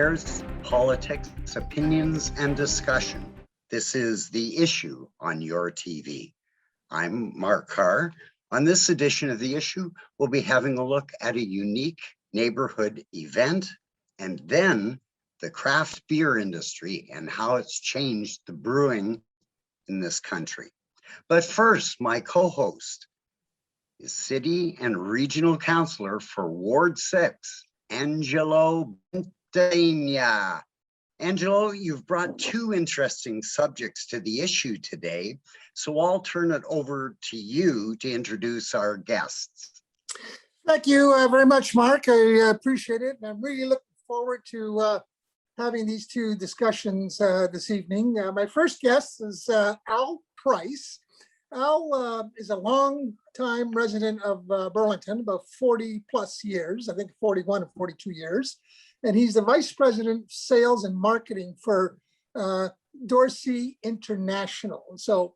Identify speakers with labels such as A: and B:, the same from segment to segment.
A: affairs, politics, opinions, and discussion. This is The Issue on your TV. I'm Mark Carr. On this edition of The Issue, we'll be having a look at a unique neighborhood event and then the craft beer industry and how it's changed the brewing in this country. But first, my co-host is City and Regional Councillor for Ward 6, Angelo Bentivegna. Angelo, you've brought two interesting subjects to the issue today, so I'll turn it over to you to introduce our guests.
B: Thank you very much, Mark. I appreciate it. And I'm really looking forward to having these two discussions this evening. My first guest is Al Price. Al is a long-time resident of Burlington, about 40 plus years, I think 41 or 42 years. And he's the Vice President of Sales and Marketing for Dorsey International. So,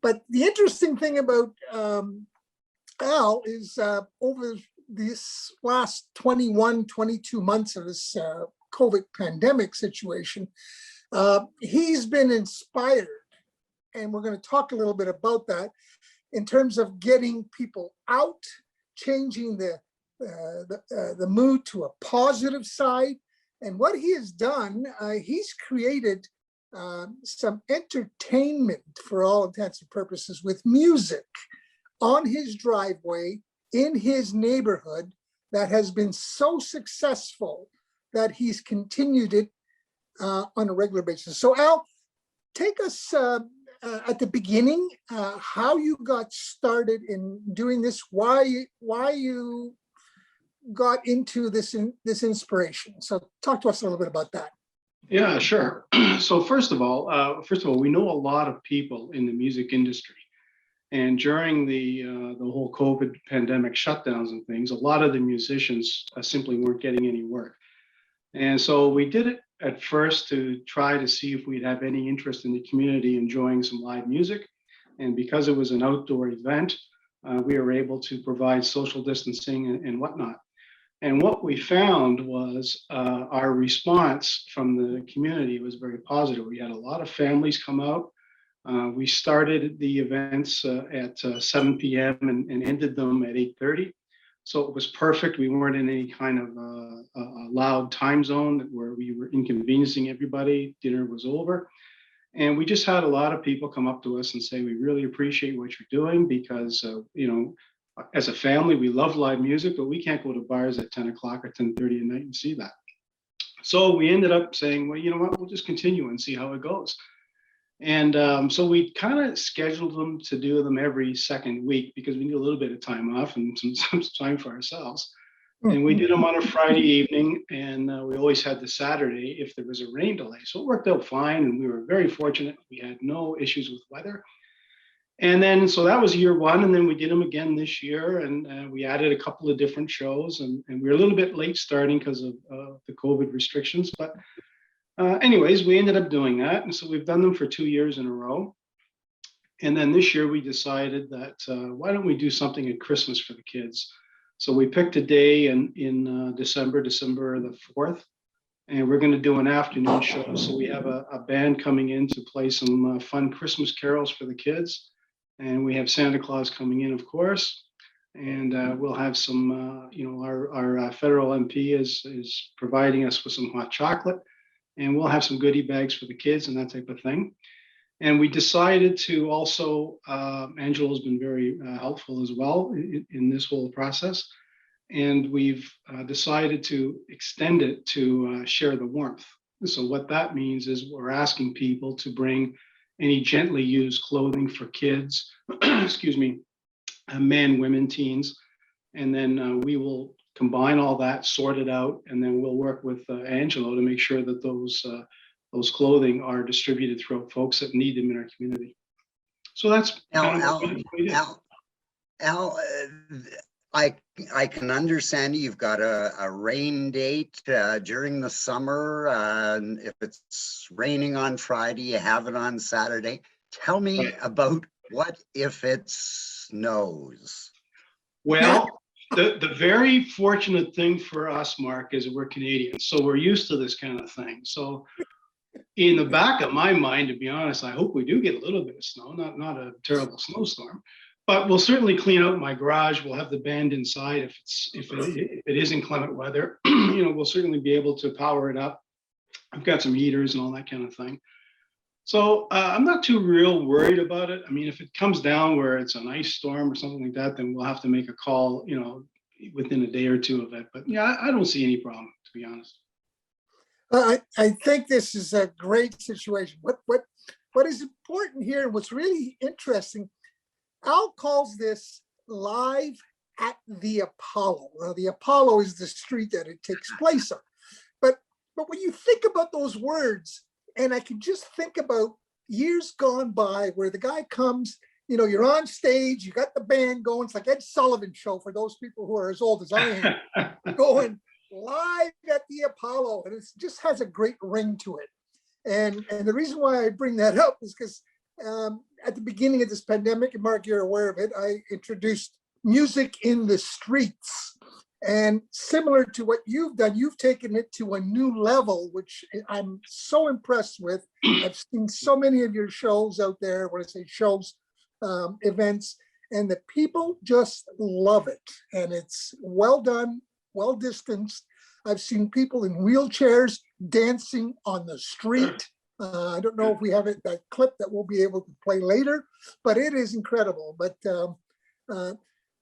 B: but the interesting thing about Al is over this last 21, 22 months of this COVID pandemic situation, he's been inspired, and we're going to talk a little bit about that in terms of getting people out, changing the mood to a positive side. And what he has done, he's created some entertainment for all intents and purposes with music on his driveway in his neighborhood that has been so successful that he's continued it on a regular basis. So Al, take us at the beginning, how you got started in doing this, why you got into this inspiration. So talk to us a little bit about that.
C: Yeah, sure. So first of all, we know a lot of people in the music industry. And during the whole COVID pandemic shutdowns and things, a lot of the musicians simply weren't getting any work. And so we did it at first to try to see if we'd have any interest in the community enjoying some live music. And because it was an outdoor event, we were able to provide social distancing and whatnot. And what we found was our response from the community was very positive. We had a lot of families come out. We started the events at 7 p.m. and ended them at 8:30. So it was perfect. We weren't in any kind of a loud time zone where we were inconveniencing everybody. Dinner was over. And we just had a lot of people come up to us and say, we really appreciate what you're doing because, as a family, we love live music, but we can't go to bars at 10 o'clock or 10:30 at night and see that. So we ended up saying, well, you know what, we'll just continue and see how it goes. And so we kind of scheduled them to do them every second week because we need a little bit of time off and some time for ourselves. And we did them on a Friday evening, and we always had the Saturday if there was a rain delay. So it worked out fine, and we were very fortunate. We had no issues with weather. And then, so that was year one, and then we did them again this year, and we added a couple of different shows, and we were a little bit late starting because of the COVID restrictions, but anyways, we ended up doing that. And so we've done them for 2 years in a row. And then this year we decided that why don't we do something at Christmas for the kids? So we picked a day in December the 4th, and we're going to do an afternoon show. So we have a band coming in to play some fun Christmas carols for the kids. And we have Santa Claus coming in, of course. And we'll have some, our federal MP is providing us with some hot chocolate. And we'll have some goodie bags for the kids and that type of thing. And we decided to also, Angelo has been very helpful as well in this whole process. And we've decided to extend it to share the warmth. So what that means is we're asking people to bring any gently used clothing for kids, excuse me, men, women, teens. And then we will combine all that, sort it out, and then we'll work with Angelo to make sure that those clothing are distributed throughout folks that need them in our community. So that's
A: Al, I can understand you've got a rain date during the summer. If it's raining on Friday, you have it on Saturday. Tell me about what if it snows?
C: Well, The very fortunate thing for us, Mark, is we're Canadians, so we're used to this kind of thing. So in the back of my mind, to be honest, I hope we do get a little bit of snow, not a terrible snowstorm, but we'll certainly clean out my garage. We'll have the band inside if it is inclement weather. We'll certainly be able to power it up. I've got some heaters and all that kind of thing. So I'm not too real worried about it. I mean, if it comes down where it's an ice storm or something like that, then we'll have to make a call, within a day or two of it. But yeah, I don't see any problem, to be honest.
B: I think this is a great situation. What is important here, what's really interesting, Al calls this live at the Apollo. Now, the Apollo is the street that it takes place on. But when you think about those words, and I can just think about years gone by where the guy comes, you're on stage, you got the band going. It's like Ed Sullivan show for those people who are as old as I am, going live at the Apollo. And it just has a great ring to it. And the reason why I bring that up is because at the beginning of this pandemic, and Mark, you're aware of it, I introduced music in the streets. And similar to what you've done, you've taken it to a new level, which I'm so impressed with. I've seen so many of your shows out there, when I say shows, events, and the people just love it. And it's well done, well distanced. I've seen people in wheelchairs dancing on the street. I don't know if we have that clip that we'll be able to play later, but it is incredible. But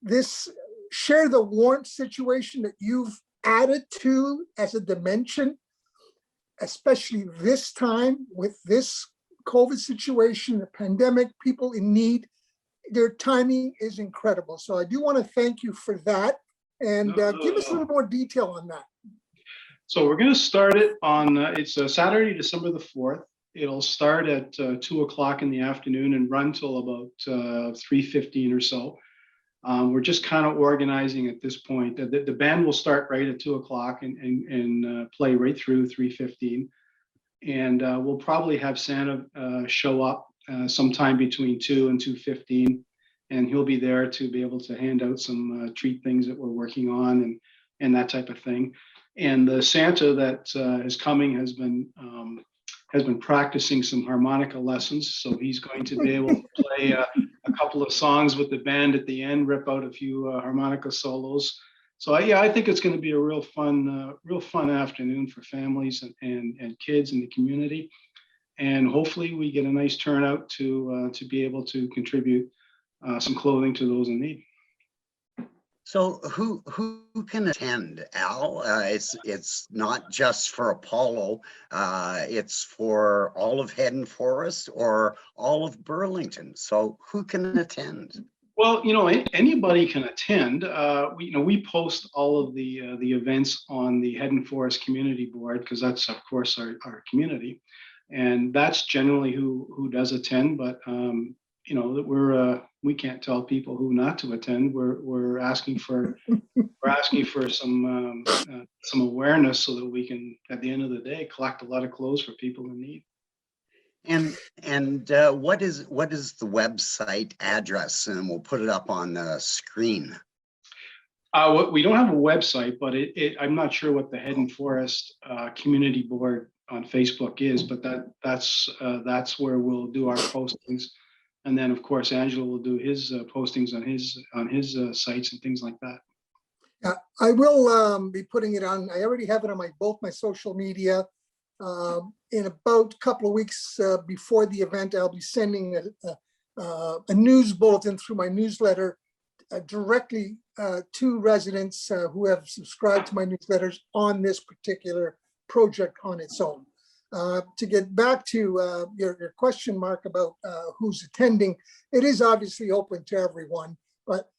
B: this share the warmth situation that you've added to as a dimension, especially this time with this COVID situation, the pandemic, people in need, their timing is incredible. So I do want to thank you for that. And give us a little more detail on that.
C: So we're going to start it on, it's Saturday, December the 4th. It'll start at 2 o'clock in the afternoon and run till about 3:15 or so. We're just kind of organizing at this point. The band will start right at 2 o'clock and play right through 3:15. And we'll probably have Santa show up sometime between 2 and 2:15. And he'll be there to be able to hand out some treat things that we're working on and that type of thing. And the Santa that is coming has been practicing some harmonica lessons. So he's going to be able to play a couple of songs with the band at the end, rip out a few harmonica solos. So I think it's going to be a real fun afternoon for families and kids in the community. And hopefully we get a nice turnout to be able to contribute some clothing to those in need.
A: So who can attend, Al? It's not just for Apollo. It's for all of Head and Forest or all of Burlington. So who can attend?
C: Well, anybody can attend. We post all of the events on the Head and Forest Community Board, because that's of course our community, and that's generally who does attend. But that we can't tell people who not to attend. We're asking for some awareness so that we can, at the end of the day, collect a lot of clothes for people in need.
A: And what is the website address? And we'll put it up on the screen.
C: We don't have a website, but I'm not sure what the Head and Forest Community Board on Facebook is, but that's where we'll do our postings. And then, of course, Angelo will do his postings on his sites and things like that.
B: I will be putting it on. I already have it on both my social media. In about a couple of weeks before the event, I'll be sending a news bulletin through my newsletter directly to residents who have subscribed to my newsletters on this particular project on its own. To get back to your question, Mark, about who's attending, it is obviously open to everyone, but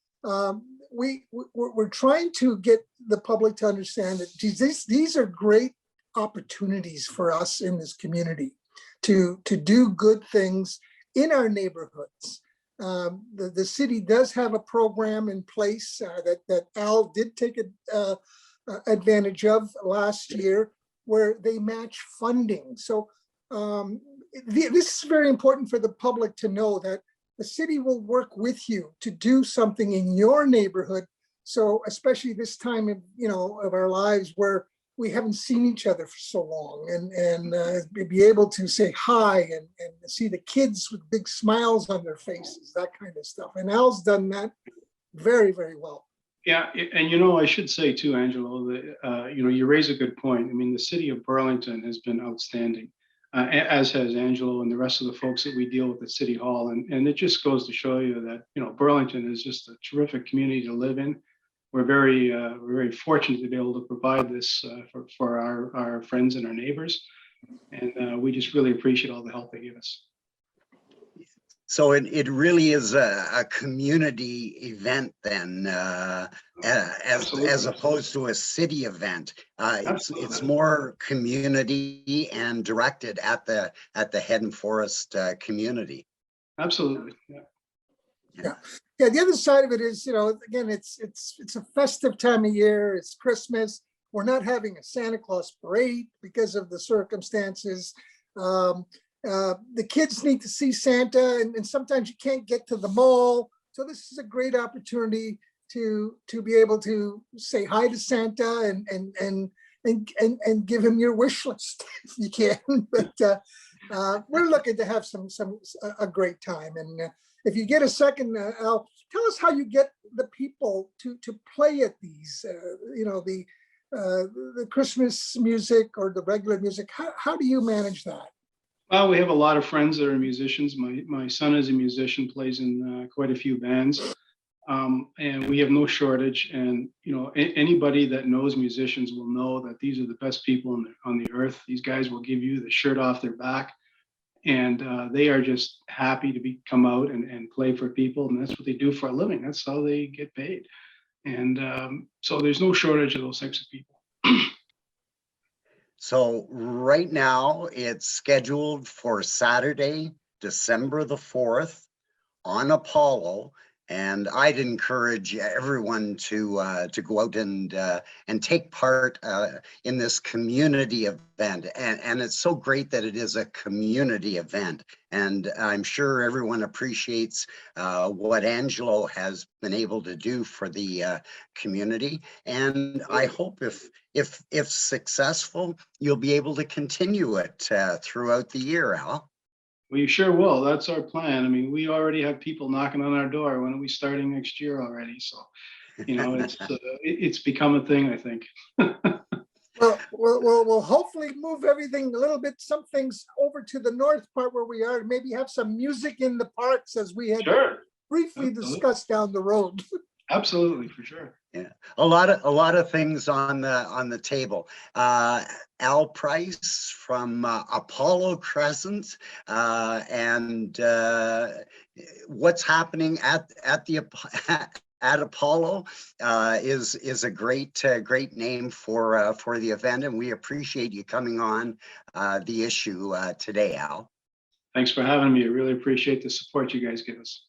B: we're trying to get the public to understand that these are great opportunities for us in this community to do good things in our neighborhoods. The city does have a program in place that Al did take advantage of last year, where they match funding. So this is very important for the public to know that the city will work with you to do something in your neighborhood So especially this time of, of our lives where we haven't seen each other for so long, and be able to say hi and see the kids with big smiles on their faces, that kind of stuff. And Al's done that very, very well.
C: Yeah, and I should say too, Angelo, that you raise a good point. I mean, the city of Burlington has been outstanding, as has Angelo and the rest of the folks that we deal with at City Hall, and it just goes to show you that Burlington is just a terrific community to live in. We're very fortunate to be able to provide this for our friends and our neighbors, and we just really appreciate all the help they give us.
A: So it really is a community event then, as opposed to a city event. It's more community and directed at the Head Forest community.
C: Absolutely.
B: Yeah. The other side of it is, again, it's a festive time of year. It's Christmas. We're not having a Santa Claus parade because of the circumstances. The kids need to see Santa, and sometimes you can't get to the mall. So this is a great opportunity to be able to say hi to Santa and give him your wish list if you can. But we're looking to have a great time. And if you get a second, Al, tell us how you get the people to play at these, the Christmas music or the regular music. How do you manage that?
C: Well, we have a lot of friends that are musicians. My son is a musician, plays in quite a few bands, and we have no shortage. And anybody that knows musicians will know that these are the best people on the earth. These guys will give you the shirt off their back, and they are just happy to come out and play for people, and that's what they do for a living. That's how they get paid, and so there's no shortage of those types of people.
A: So right now it's scheduled for Saturday, December the 4th on Apollo. And I'd encourage everyone to go out and take part in this community event. And it's so great that it is a community event. And I'm sure everyone appreciates what Angelo has been able to do for the community. And I hope if successful, you'll be able to continue it throughout the year, Al.
C: We sure will. That's our plan. I mean, we already have people knocking on our door. When are we starting next year already? So, it's become a thing, I think.
B: Well, we'll hopefully move everything a little bit, some things over to the north part where we are, maybe have some music in the parks as we had briefly discussed down the road.
C: Absolutely, for sure.
A: Yeah, a lot of things on the table. Al Price from Apollo Crescent, and what's happening at Apollo is a great name for the event, and we appreciate you coming on the issue today, Al.
C: Thanks for having me. I really appreciate the support you guys give us.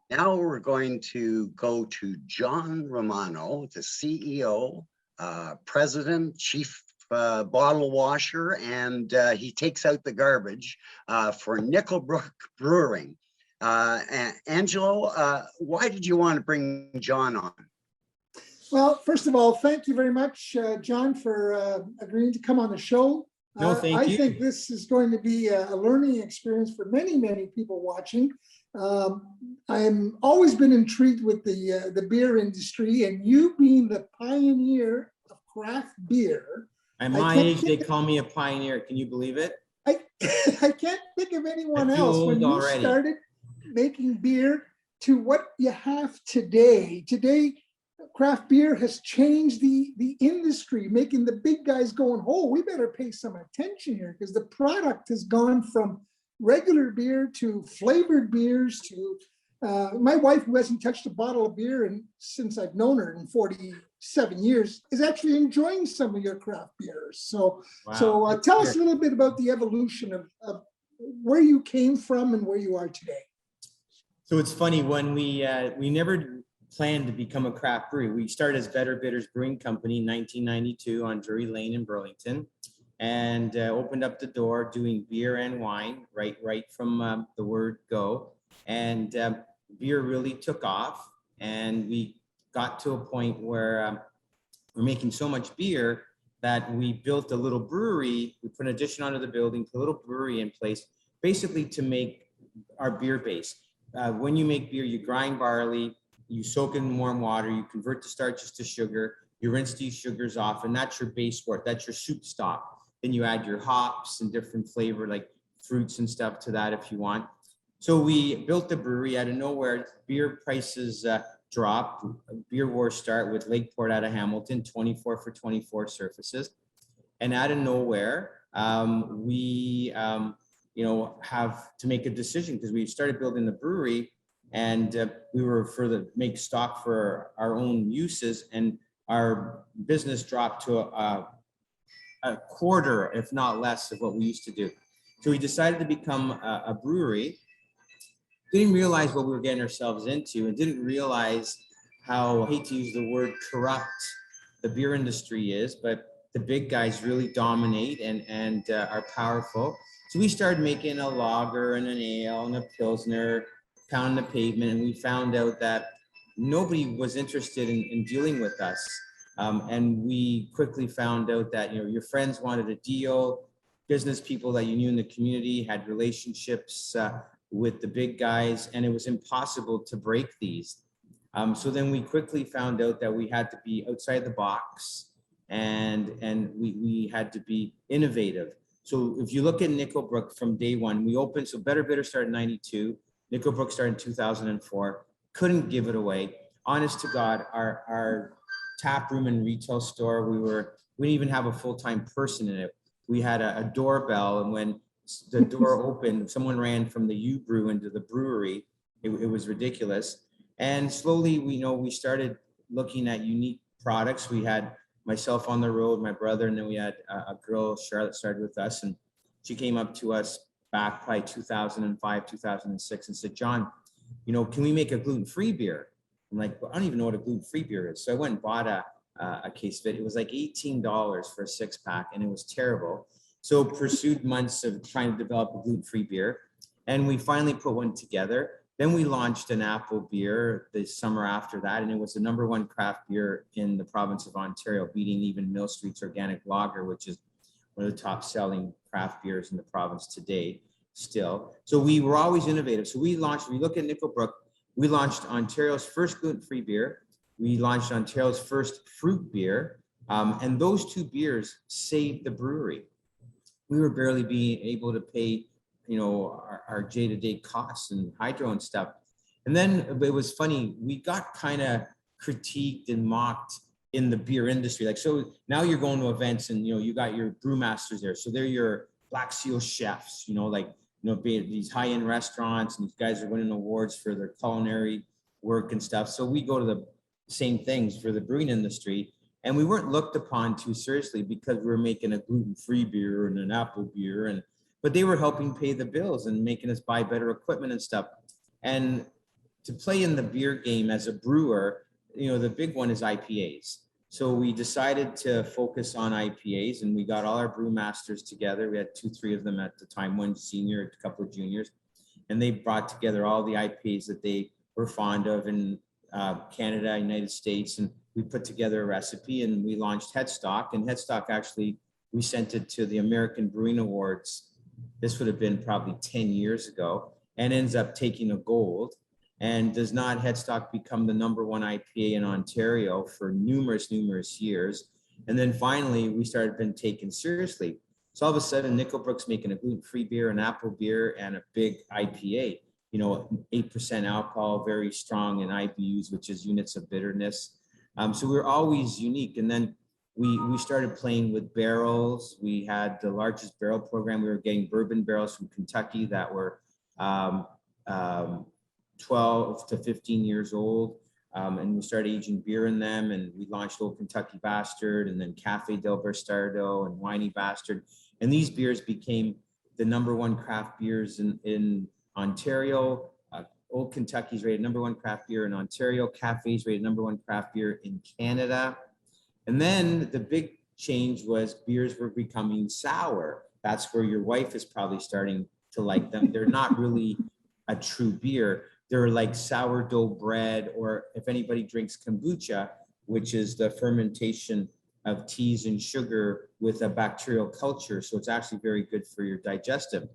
A: Now we're going to go to John Romano, the CEO, President, Chief Bottle Washer, and he takes out the garbage for Nickelbrook Brewing. Angelo, why did you want to bring John on?
B: Well, first of all, thank you very much, John, for agreeing to come on the show.
D: No, thank you.
B: I think this is going to be a learning experience for many, many people watching. I'm always been intrigued with the beer industry, and you being the pioneer of craft beer.
D: At my age, they call me a pioneer. Can you believe it?
B: I can't think of anyone else when you started making beer to what you have today. Today, craft beer has changed the industry, making the big guys going, oh, we better pay some attention here, because the product has gone from regular beer to flavored beers to my wife, who hasn't touched a bottle of beer since I've known her in 47 years, is actually enjoying some of your craft beers. So, wow. Tell us a little bit about the evolution of where you came from and where you are today.
D: So it's funny, when we never planned to become a craft brewery. We started as Better Bitters Brewing Company in 1992 on Drury Lane in Burlington. and opened up the door doing beer and wine right from the word go. And beer really took off, and we got to a point where we're making so much beer that we built a little brewery. We put an addition onto the building, put a little brewery in place, basically to make our beer base. When you make beer, you grind barley, you soak it in warm water, you convert the starches to sugar, you rinse these sugars off, and that's your base work. That's your soup stock. Then you add your hops and different flavor like fruits and stuff to that if you want. So we built the brewery out of nowhere. Beer prices drop. Beer wars start with Lakeport out of Hamilton, 24 for 24 surfaces. And out of nowhere, we have to make a decision because we started building the brewery, and we were for the make stock for our own uses, and our business dropped to a quarter, if not less, of what we used to do. So we decided to become a brewery. Didn't realize what we were getting ourselves into, and didn't realize how, I hate to use the word corrupt, the beer industry is, but the big guys really dominate and are powerful. So we started making a lager and an ale and a pilsner, pounding the pavement, and we found out that nobody was interested in dealing with us. And we quickly found out that your friends wanted a deal, business people that you knew in the community had relationships with the big guys, and it was impossible to break these. So then we quickly found out that we had to be outside the box, and we had to be innovative. So if you look at Nickelbrook from day one, we opened, so Better Bitter started in 92, Nickelbrook started in 2004, couldn't give it away. Honest to God, our tap room and retail store, we didn't even have a full-time person in it. We had a doorbell, and when the door opened, someone ran from the U Brew into the brewery. It was ridiculous. And slowly, we started looking at unique products. We had myself on the road, my brother, and then we had a girl, Charlotte, started with us, and she came up to us back by 2005, 2006, and said, "John, can we make a gluten-free beer?" I'm like, "Well, I don't even know what a gluten-free beer is." So I went and bought a case of it. It was like $18 for a 6-pack, and it was terrible. So pursued months of trying to develop a gluten-free beer, and we finally put one together. Then we launched an apple beer the summer after that, and it was the #1 craft beer in the province of Ontario, beating even Mill Street's Organic Lager, which is one of the top selling craft beers in the province today still. So we were always innovative. So we look at Nickelbrook, we launched Ontario's first gluten-free beer. We launched Ontario's first fruit beer, and those two beers saved the brewery. We were barely being able to pay, our day-to-day costs and hydro and stuff. And then it was funny, we got kind of critiqued and mocked in the beer industry. Like, so now you're going to events and, you got your brewmasters there. So they're your Black Seal chefs, these high-end restaurants, and these guys are winning awards for their culinary work and stuff. So we go to the same things for the brewing industry. And we weren't looked upon too seriously because we were making a gluten-free beer and an apple beer, but they were helping pay the bills and making us buy better equipment and stuff. And to play in the beer game as a brewer, the big one is IPAs. So we decided to focus on IPAs, and we got all our brewmasters together. We had 2-3 of them at the time, one senior, a couple of juniors, and they brought together all the IPAs that they were fond of in Canada, United States, and we put together a recipe and we launched Headstock. And Headstock, actually, we sent it to the American Brewing Awards. This would have been probably 10 years ago, and ends up taking a gold. And does not Headstock become the #1 IPA in Ontario for numerous years? And then finally, we started being taken seriously. So all of a sudden, Nickelbrook's making a gluten-free beer, an apple beer, and a big IPA. 8% alcohol, very strong in IBUs, which is units of bitterness. So we're always unique. And then we started playing with barrels. We had the largest barrel program. We were getting bourbon barrels from Kentucky that were 12 to 15 years old. And we started aging beer in them. And we launched Old Kentucky Bastard, and then Cafe del Bastardo and Winey Bastard. And these beers became the #1 craft beers in Ontario. Old Kentucky's rated #1 craft beer in Ontario. Cafe's rated #1 craft beer in Canada. And then the big change was beers were becoming sour. That's where your wife is probably starting to like them. They're not really a true beer. They're like sourdough bread, or if anybody drinks kombucha, which is the fermentation of teas and sugar with a bacterial culture. So it's actually very good for your digestive.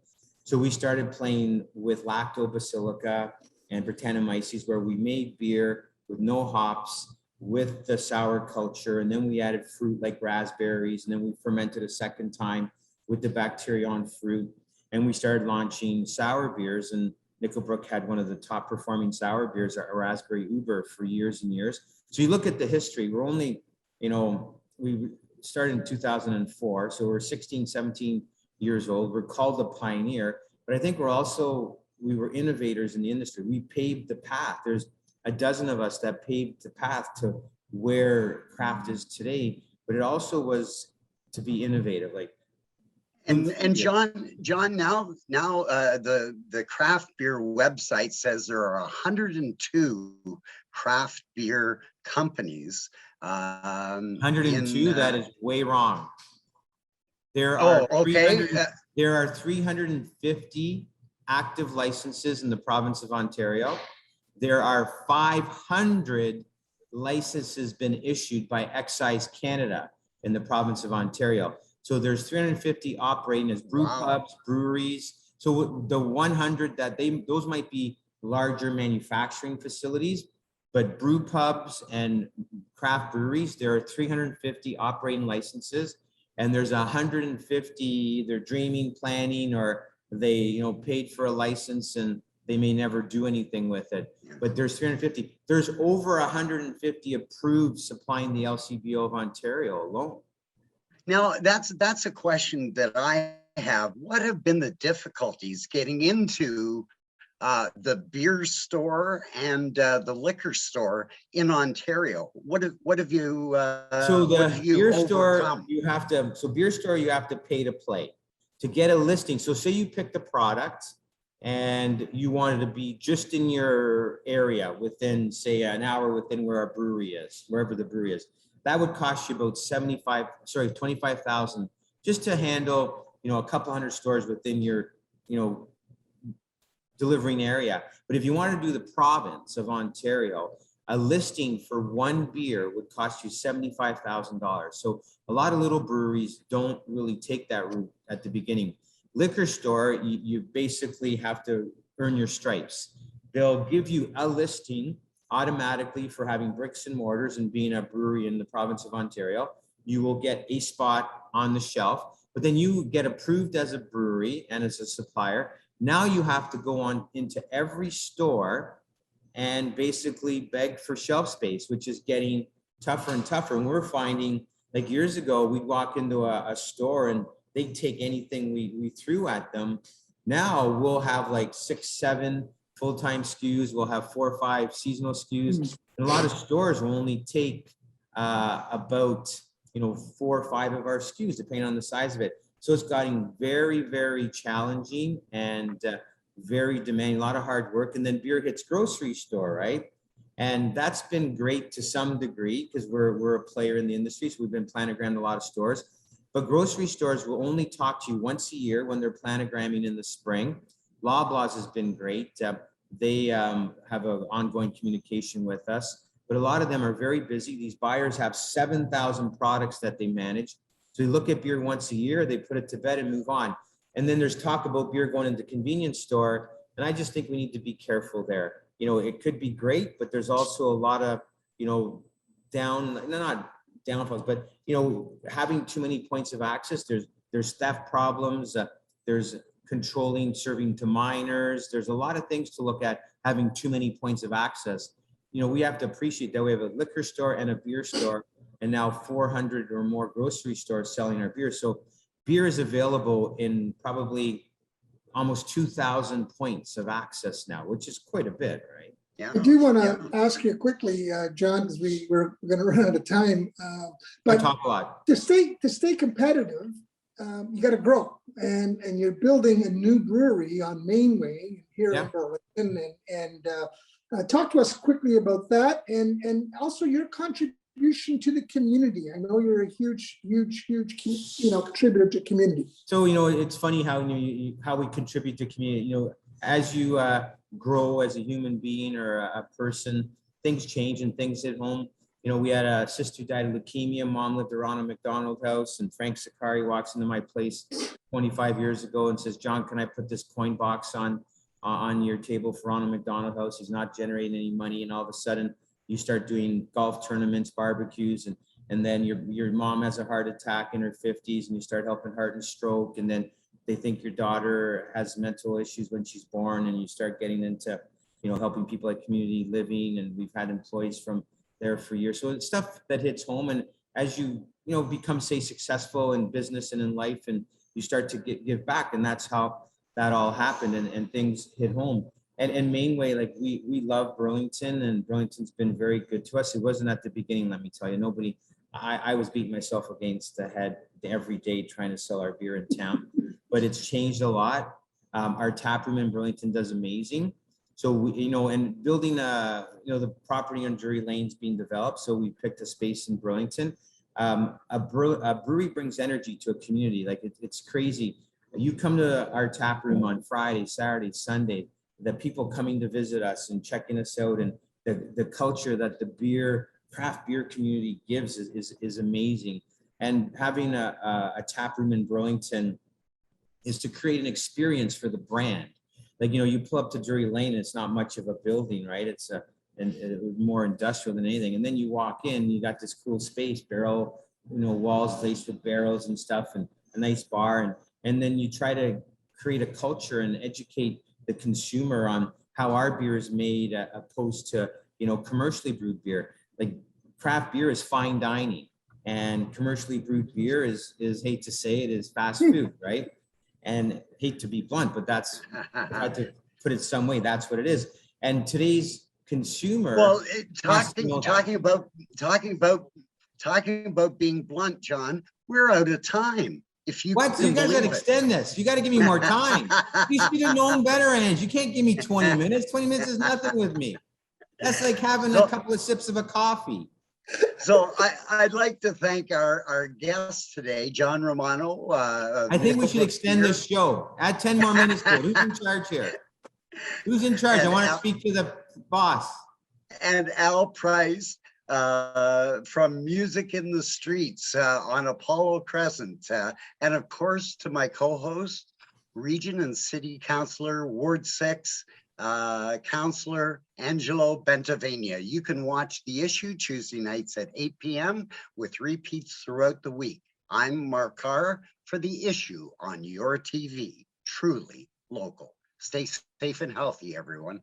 D: So we started playing with lactobacillica and Brettanomyces, where we made beer with no hops, with the sour culture, and then we added fruit like raspberries, and then we fermented a second time with the bacteria on fruit, and we started launching sour beers. And Nickelbrook had one of the top performing sour beers, a raspberry uber, for years and years. So you look at the history, we're only, we started in 2004, so we're 16, 17 years old. We're called the pioneer, but I think we were innovators in the industry. We paved the path. There's a dozen of us that paved the path to where craft is today, but it also was to be innovative. Like,
A: and John, now the craft beer website says there are 102 craft beer companies.
D: 102, that is way wrong. There are 350 active licenses in the province of Ontario. There are 500 licenses been issued by Excise Canada in the province of Ontario. So there's 350 operating as brew pubs, breweries. So the 100 those might be larger manufacturing facilities, but brew pubs and craft breweries, there are 350 operating licenses, and there's 150 they're dreaming, planning, or they paid for a license and they may never do anything with it. But there's 350. There's over 150 approved supplying the LCBO of Ontario alone.
A: Now, that's a question that I have. What have been the difficulties getting into the beer store and the liquor store in Ontario? What have you
D: so the beer store
A: overcome?
D: you have to pay to play to get a listing. So say you picked a product and you wanted to be just in your area within, say, an hour within where our brewery is, wherever the brewery is. That would cost you about 25,000 just to handle, a couple hundred stores within your, delivering area. But if you want to do the province of Ontario, a listing for one beer would cost you $75,000. So a lot of little breweries don't really take that route at the beginning. Liquor store, you basically have to earn your stripes. They'll give you a listing automatically for having bricks and mortars and being a brewery in the province of Ontario. You will get a spot on the shelf, but then you get approved as a brewery and as a supplier. Now you have to go on into every store and basically beg for shelf space, which is getting tougher and tougher. And we're finding, like years ago, we'd walk into a store and they'd take anything we threw at them. Now we'll have like 6, 7 full-time SKUs. We'll have 4 or 5 seasonal SKUs. And a lot of stores will only take about 4 or 5 of our SKUs, depending on the size of it. So it's gotten very, very challenging and very demanding, a lot of hard work. And then beer hits grocery store, right? And that's been great to some degree because we're a player in the industry. So we've been planogrammed a lot of stores. But grocery stores will only talk to you once a year when they're planogramming in the spring. Loblaws has been great. They have an ongoing communication with us, but a lot of them are very busy. These buyers have 7,000 products that they manage. So you look at beer once a year, they put it to bed and move on. And then there's talk about beer going into convenience store. And I just think we need to be careful there. It could be great, but there's also a lot of, not downfalls, but, having too many points of access. There's theft problems. There's controlling serving to minors. There's a lot of things to look at having too many points of access. We have to appreciate that we have a liquor store and a beer store and now 400 or more grocery stores selling our beer. So beer is available in probably almost 2,000 points of access now, which is quite a bit, right?
B: I do want to ask you quickly, John, because we're going to run out of time. But
D: I talk a lot.
B: To stay competitive, you got to grow, and you're building a new brewery on Mainway here in Burlington, and talk to us quickly about that, and also your contribution contribution to the community? I know you're a huge contributor to community.
D: So, it's funny how how we contribute to community. As you grow as a human being or a person, things change and things hit home. We had a sister who died of leukemia. Mom lived around a McDonald house, and Frank Sakari walks into my place 25 years ago and says, "John, can I put this coin box on your table for Ronald McDonald House? He's not generating any money." And all of a sudden, you start doing golf tournaments, barbecues, and then your mom has a heart attack in her 50s, and you start helping heart and stroke, and then they think your daughter has mental issues when she's born, and you start getting into helping people at community living, and we've had employees from there for years. So it's stuff that hits home, and as you become, say, successful in business and in life, and you start to give back, and that's how that all happened, and things hit home. And Mainway, like we love Burlington, and Burlington's been very good to us. It wasn't at the beginning, let me tell you. I was beating myself against the head every day trying to sell our beer in town, but it's changed a lot. Our tap room in Burlington does amazing. So and building the property on Drury Lane's being developed. So we picked a space in Burlington. A brewery brings energy to a community. Like it's crazy. You come to our tap room on Friday, Saturday, Sunday, the people coming to visit us and checking us out, and the culture that the craft beer community gives is amazing. And having a tap room in Burlington is to create an experience for the brand. Like, you pull up to Drury Lane, it's not much of a building, right? It's more industrial than anything. And then you walk in, you got this cool space, barrel, walls laced with barrels and stuff, and a nice bar. And then you try to create a culture and educate the consumer on how our beer is made, opposed to, commercially brewed beer. Like craft beer is fine dining, and commercially brewed beer is hate to say it, is fast food, right? And hate to be blunt, but that's, if I had to put it some way, that's what it is. And today's consumer.
A: Well, talking about being blunt, John, we're out of time. If you
D: What? You guys got to extend this. You got to give me more time. You should have known better, Ange. You can't give me 20 minutes. 20 minutes is nothing with me. That's like having a couple of sips of a coffee.
A: So I'd like to thank our guests today, John Romano.
D: I think we should extend this show. Add 10 more minutes to it. Who's in charge here? Who's in charge? I want to speak to the boss.
A: And Al Price from Music in the Streets on Apollo Crescent. And of course, to my co-host, Region and City Councilor, Ward 6, Councillor Angelo Bentivegna. You can watch The Issue Tuesday nights at 8 p.m. with repeats throughout the week. I'm Mark Carr for The Issue on your TV. Truly local. Stay safe and healthy, everyone.